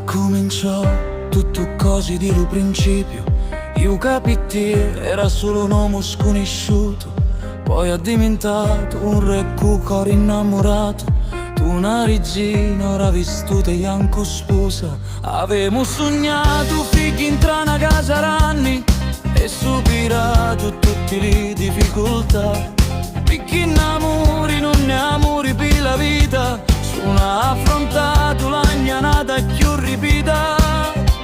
Cominciò tutto così di lui principio. Io capiti era solo un uomo sconosciuto. Poi ha diventato un re cucor innamorato. Tu una regina ora vissuta e anche sposa. Avevamo sognato figli in una casa ranni e superato tutte le difficoltà. Perché innamori non ne amori per la vita. Sono affrontato la gnanata più ripida.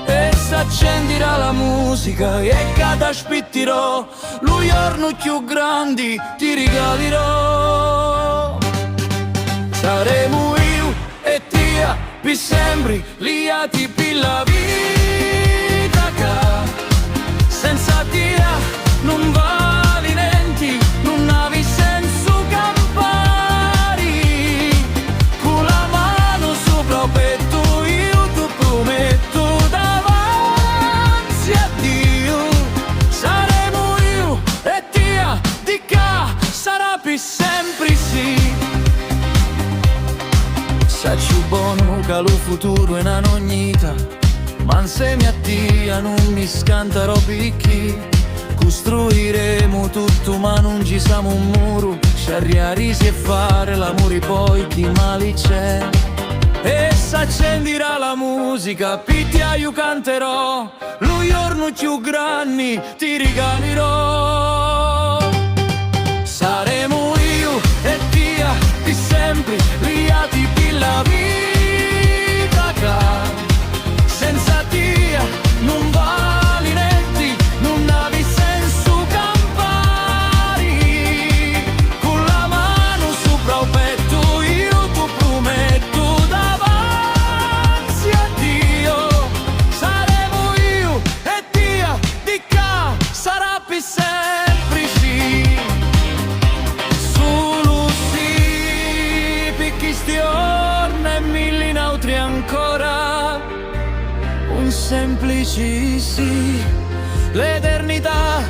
E s'accenderà la musica e che ti aspetterò. Lo giorno più grandi ti regalerò. Saremo io e te per sempre liati per la vita che senza te non vale niente, non avevi senso campari. Con la mano sopra il petto io ti prometto davanti a Dio. Saremo io e te di che sarà per sempre sì. Saccio buono che lo futuro è una nognita, ma insieme a te non mi scanterò picchi. Costruiremo tutto ma non ci siamo un muro. Sciarriarisi e fare l'amore poi chi male c'è. E s'accenderà la musica, pittia io canterò. Lo giorno più grandi ti regalerò. Saremo io e te di sempre liati per la vita che senza te non vale niente, non avevi senso campari. Con la mano sopra il petto io ti prometto davanti a Dio. Saremo io e te di che sarà per sempre sì. Solo sì, perché stiorno e mille altri ancora. Un semplice sì, l'eternità